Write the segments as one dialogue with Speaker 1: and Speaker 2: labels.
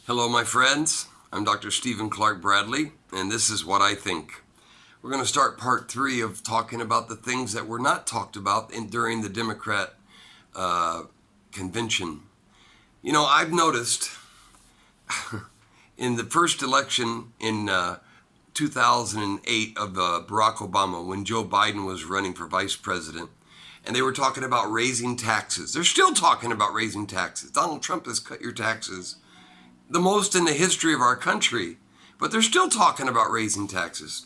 Speaker 1: Hello, my friends. I'm Dr. Stephen Clark Bradley, and this is what I think. We're going to start part 3 of talking about the things that were not talked about during the Democrat convention. You know, I've noticed in the first election in 2008 of Barack Obama, when Joe Biden was running for vice president, and they were talking about raising taxes. They're still talking about raising taxes. Donald Trump has cut your taxes the most in the history of our country, but they're still talking about raising taxes.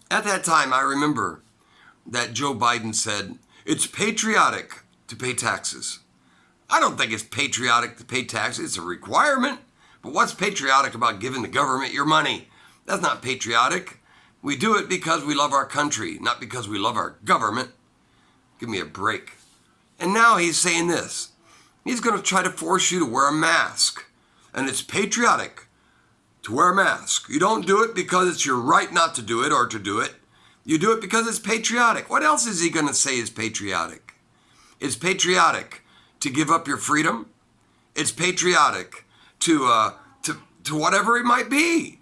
Speaker 1: At that time, I remember that Joe Biden said, it's patriotic to pay taxes. I don't think it's patriotic to pay taxes. It's a requirement. But what's patriotic about giving the government your money? That's not patriotic. We do it because we love our country, not because we love our government. Give me a break. And now he's saying this. He's going to try to force you to wear a mask. And it's patriotic to wear a mask. You don't do it because it's your right not to do it or to do it. You do it because it's patriotic. What else is he going to say is patriotic? It's patriotic to give up your freedom. It's patriotic to whatever it might be.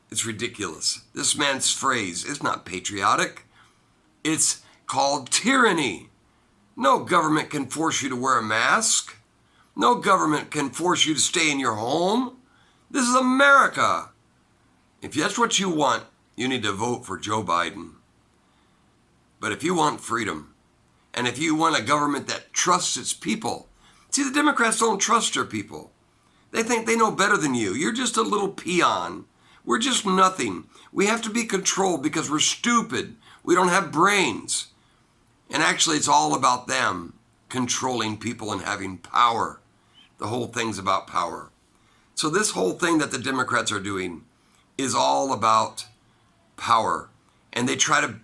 Speaker 1: It's ridiculous. This man's phrase is not patriotic. It's called tyranny. No government can force you to wear a mask. No government can force you to stay in your home. This is America. If that's what you want, you need to vote for Joe Biden. But if you want freedom, and if you want a government that trusts its people, see, the Democrats don't trust their people. They think they know better than you. You're just a little peon. We're just nothing. We have to be controlled because we're stupid. We don't have brains. And actually, it's all about them controlling people and having power. The whole thing's about power. So this whole thing that the Democrats are doing is all about power. And they try to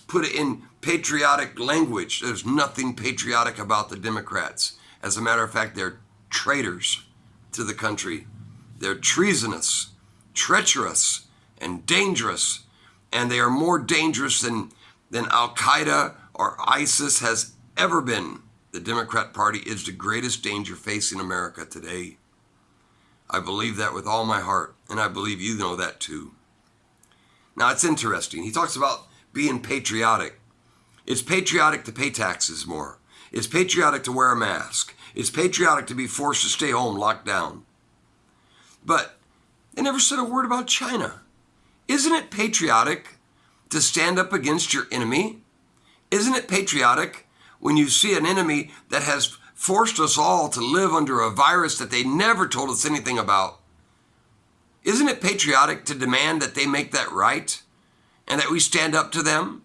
Speaker 1: put it in patriotic language. There's nothing patriotic about the Democrats. As a matter of fact, they're traitors to the country. They're treasonous, treacherous, and dangerous. And they are more dangerous than Al-Qaeda or ISIS has ever been. The Democrat Party is the greatest danger facing America today. I believe that with all my heart, and I believe you know that too. Now, it's interesting. He talks about being patriotic. It's patriotic to pay taxes more. It's patriotic to wear a mask. It's patriotic to be forced to stay home locked down. But they never said a word about China. Isn't it patriotic to stand up against your enemy? Isn't it patriotic when you see an enemy that has forced us all to live under a virus that they never told us anything about? Isn't it patriotic to demand that they make that right and that we stand up to them?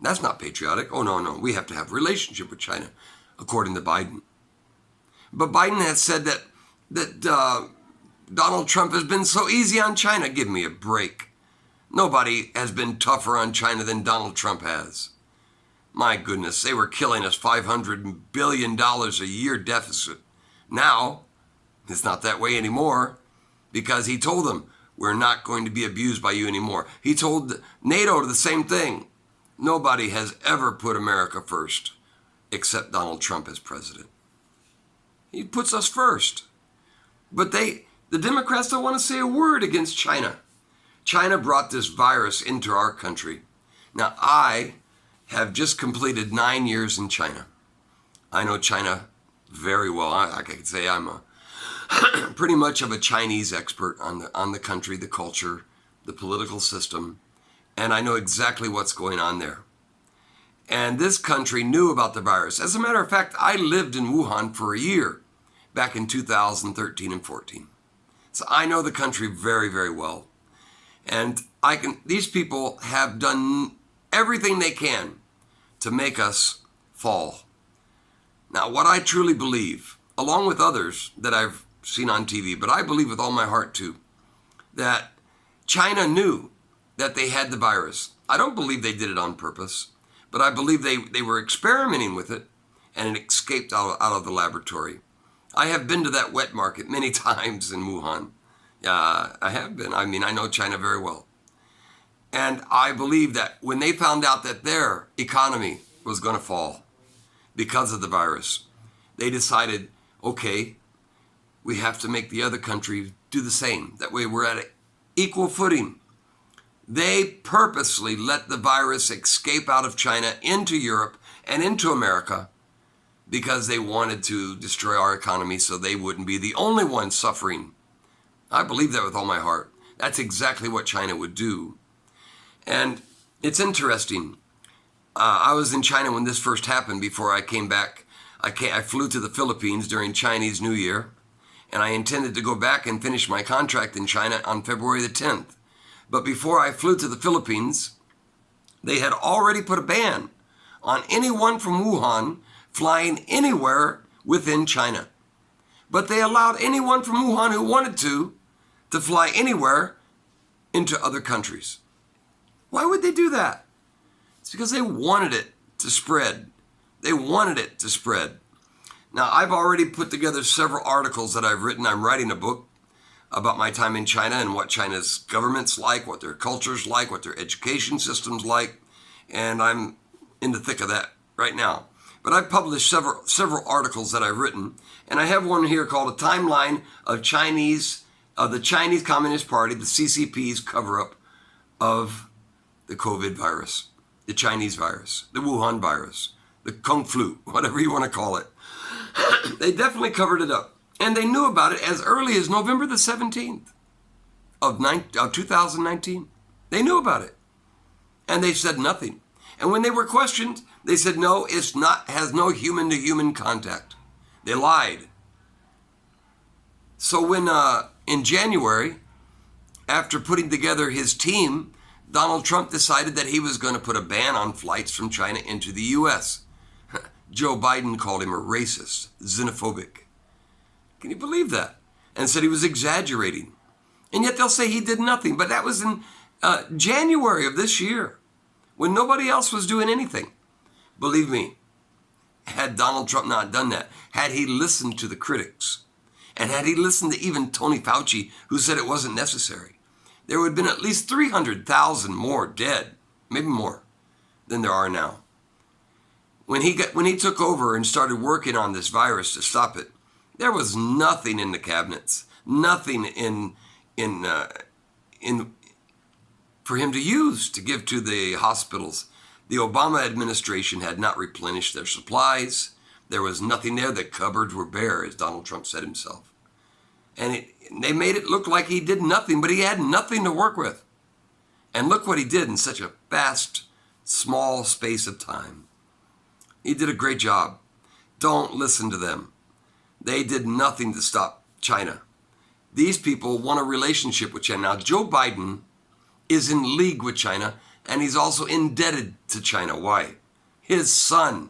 Speaker 1: That's not patriotic. Oh, no. We have to have a relationship with China, according to Biden. But Biden has said that Donald Trump has been so easy on China. Give me a break. Nobody has been tougher on China than Donald Trump has. My goodness, they were killing us $500 billion a year deficit. Now, it's not that way anymore because he told them, we're not going to be abused by you anymore. He told NATO the same thing. Nobody has ever put America first except Donald Trump as president. He puts us first. But the Democrats don't want to say a word against China. China brought this virus into our country. Now, I have just completed 9 years in China. I know China very well. I could say I'm pretty much of a Chinese expert on the country, the culture, the political system, and I know exactly what's going on there. And this country knew about the virus. As a matter of fact, I lived in Wuhan for a year back in 2013 and 14. So I know the country very, very well. And these people have done everything they can to make us fall. Now, what I truly believe, along with others that I've seen on TV, but I believe with all my heart too, that China knew that they had the virus. I don't believe they did it on purpose, but I believe they were experimenting with it and it escaped out of the laboratory. I have been to that wet market many times in Wuhan. I have been. I mean, I know China very well. And I believe that when they found out that their economy was going to fall because of the virus, they decided, okay, we have to make the other country do the same. That way we're at an equal footing. They purposely let the virus escape out of China into Europe and into America because they wanted to destroy our economy so they wouldn't be the only ones suffering. I believe that with all my heart. That's exactly what China would do. And it's interesting. I was in China when this first happened before I came back. I flew to the Philippines during Chinese New Year, and I intended to go back and finish my contract in China on February the 10th. But before I flew to the Philippines, they had already put a ban on anyone from Wuhan flying anywhere within China. But they allowed anyone from Wuhan who wanted to fly anywhere into other countries. Why would they do that? It's because they wanted it to spread. They wanted it to spread. Now, I've already put together several articles that I've written. I'm writing a book about my time in China and what China's government's like, what their culture's like, what their education system's like. And I'm in the thick of that right now. But I've published several articles that I've written. And I have one here called A Timeline of the Chinese Communist Party, the CCP's cover-up of the COVID virus, the Chinese virus, the Wuhan virus, the Kung Flu, whatever you want to call it. They definitely covered it up. And they knew about it as early as November the 17th of 2019. They knew about it. And they said nothing. And when they were questioned, they said, no, has no human-to-human contact. They lied. So when in January, after putting together his team, Donald Trump decided that he was going to put a ban on flights from China into the U.S. Joe Biden called him a racist, xenophobic. Can you believe that? And said he was exaggerating. And yet they'll say he did nothing. But that was in January of this year, when nobody else was doing anything. Believe me, had Donald Trump not done that, had he listened to the critics, and had he listened to even Tony Fauci, who said it wasn't necessary, there would have been at least 300,000 more dead, maybe more, than there are now. When he took over and started working on this virus to stop it, there was nothing in the cabinets, nothing for him to use to give to the hospitals. The Obama administration had not replenished their supplies. There was nothing there. The cupboards were bare, as Donald Trump said himself. And they made it look like he did nothing, but he had nothing to work with. And look what he did in such a vast, small space of time. He did a great job. Don't listen to them. They did nothing to stop China. These people want a relationship with China. Now, Joe Biden is in league with China, and he's also indebted to China. Why? His son,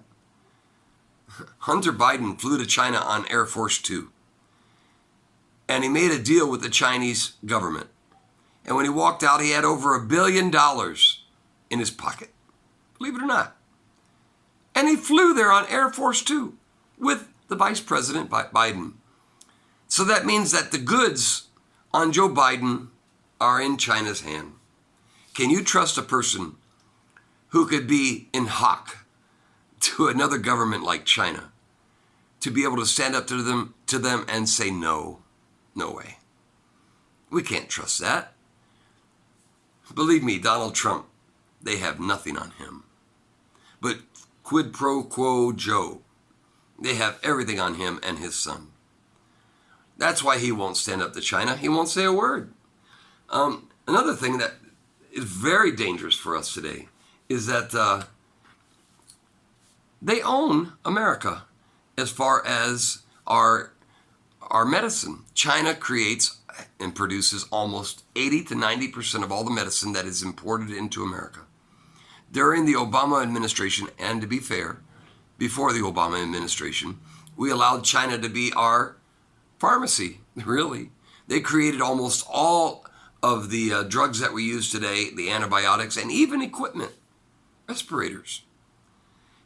Speaker 1: Hunter Biden, flew to China on Air Force Two. And he made a deal with the Chinese government. And when he walked out, he had over $1 billion in his pocket. Believe it or not. And he flew there on Air Force Two with the Vice President Biden. So that means that the goods on Joe Biden are in China's hand. Can you trust a person who could be in hock to another government like China to be able to stand up to them and say no? No way. We can't trust that. Believe me, Donald Trump, they have nothing on him. But quid pro quo Joe, they have everything on him and his son. That's why he won't stand up to China. He won't say a word. Another thing that is very dangerous for us today is that they own America as far as our medicine. China creates and produces almost 80 to 90% of all the medicine that is imported into America. During the Obama administration, and to be fair, before the Obama administration, we allowed China to be our pharmacy, really. They created almost all of the drugs that we use today, the antibiotics, and even equipment, respirators.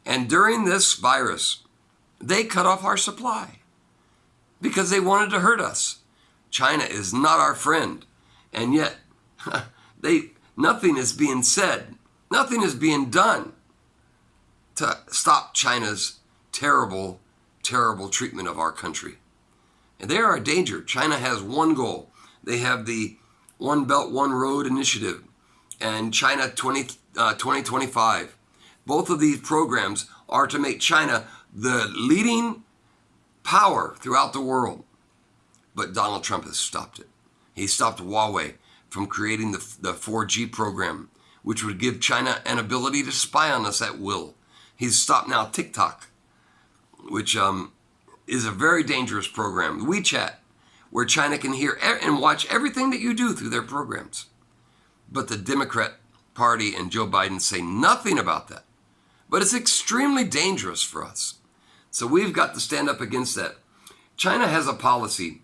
Speaker 1: And during this virus, they cut off our supply because they wanted to hurt us. China is not our friend. And yet, nothing is being said. Nothing is being done to stop China's terrible, terrible treatment of our country. And they are a danger. China has one goal. They have the One Belt, One Road initiative and China 2025. Both of these programs are to make China the leading power throughout the world. But Donald Trump has stopped it. He stopped Huawei from creating the 4G program, which would give China an ability to spy on us at will. He's stopped now TikTok, which is a very dangerous program. WeChat, where China can hear and watch everything that you do through their programs. But the Democrat Party and Joe Biden say nothing about that. But it's extremely dangerous for us. So we've got to stand up against that. China has a policy.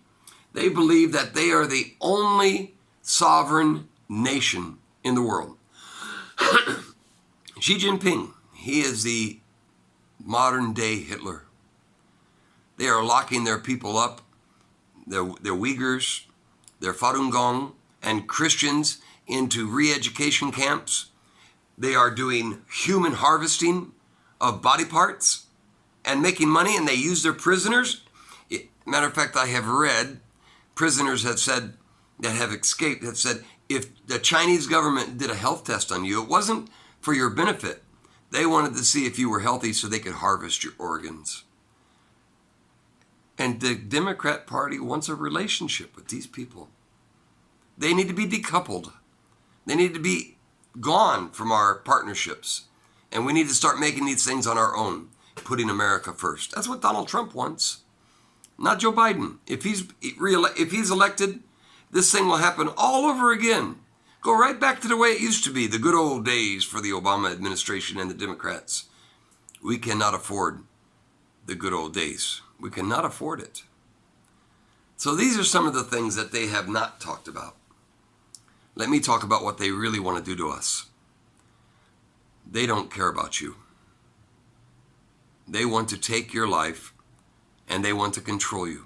Speaker 1: They believe that they are the only sovereign nation in the world. Xi Jinping, he is the modern day Hitler. They are locking their people up, their Uyghurs, their Falun Gong, and Christians into re-education camps. They are doing human harvesting of body parts and making money, and they use their prisoners. Matter of fact, I have read prisoners have said, that have escaped, have said, if the Chinese government did a health test on you, it wasn't for your benefit. They wanted to see if you were healthy so they could harvest your organs. And the Democrat Party wants a relationship with these people. They need to be decoupled. They need to be gone from our partnerships. And we need to start making these things on our own, putting America first. That's what Donald Trump wants, not Joe Biden. If he's elected, this thing will happen all over again. Go right back to the way it used to be, the good old days for the Obama administration and the Democrats. We cannot afford the good old days. We cannot afford it. So these are some of the things that they have not talked about. Let me talk about what they really want to do to us. They don't care about you. They want to take your life and they want to control you.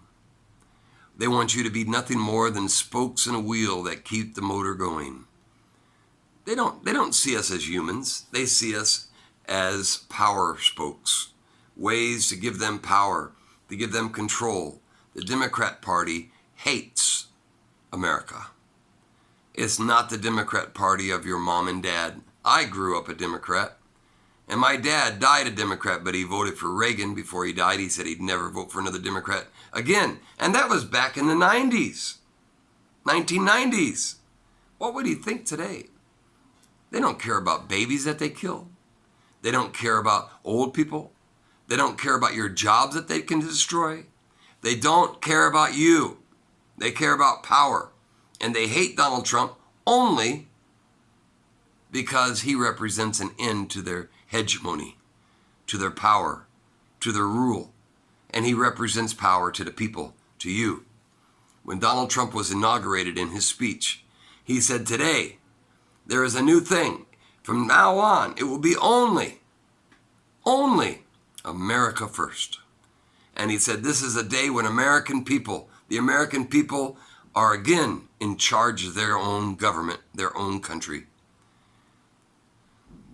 Speaker 1: They want you to be nothing more than spokes in a wheel that keep the motor going. They don't see us as humans. They see us as power spokes, ways to give them power, to give them control. The Democrat Party hates America. It's not the Democrat Party of your mom and dad. I grew up a Democrat, and my dad died a Democrat, but he voted for Reagan before he died. He said he'd never vote for another Democrat again. And that was back in the 90s, 1990s. What would he think today? They don't care about babies that they kill. They don't care about old people. They don't care about your jobs that they can destroy. They don't care about you. They care about power. And they hate Donald Trump only because he represents an end to their hegemony, to their power, to their rule. And he represents power to the people, to you. When Donald Trump was inaugurated in his speech, he said, today, there is a new thing. From now on, it will be only America first. And he said, this is a day when the American people are again in charge of their own government, their own country.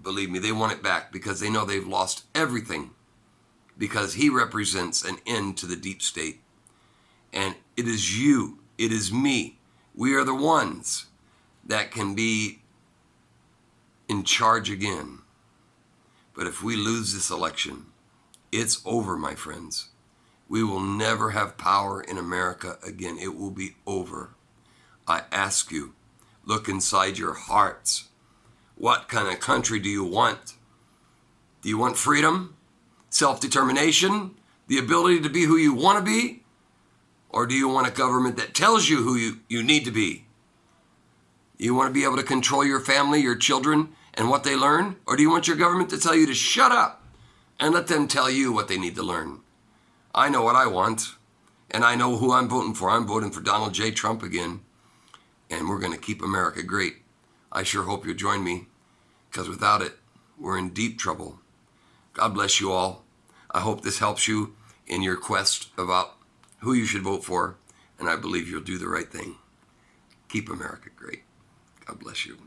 Speaker 1: Believe me, they want it back because they know they've lost everything because he represents an end to the deep state. And it is you, it is me. We are the ones that can be in charge again. But if we lose this election, it's over, my friends. We will never have power in America again. It will be over. I ask you, look inside your hearts. What kind of country do you want? Do you want freedom, self-determination, the ability to be who you want to be? Or do you want a government that tells you who you need to be? You want to be able to control your family, your children, and what they learn? Or do you want your government to tell you to shut up and let them tell you what they need to learn? I know what I want, and I know who I'm voting for. I'm voting for Donald J. Trump again, and we're going to keep America great. I sure hope you'll join me, because without it, we're in deep trouble. God bless you all. I hope this helps you in your quest about who you should vote for, and I believe you'll do the right thing. Keep America great. God bless you.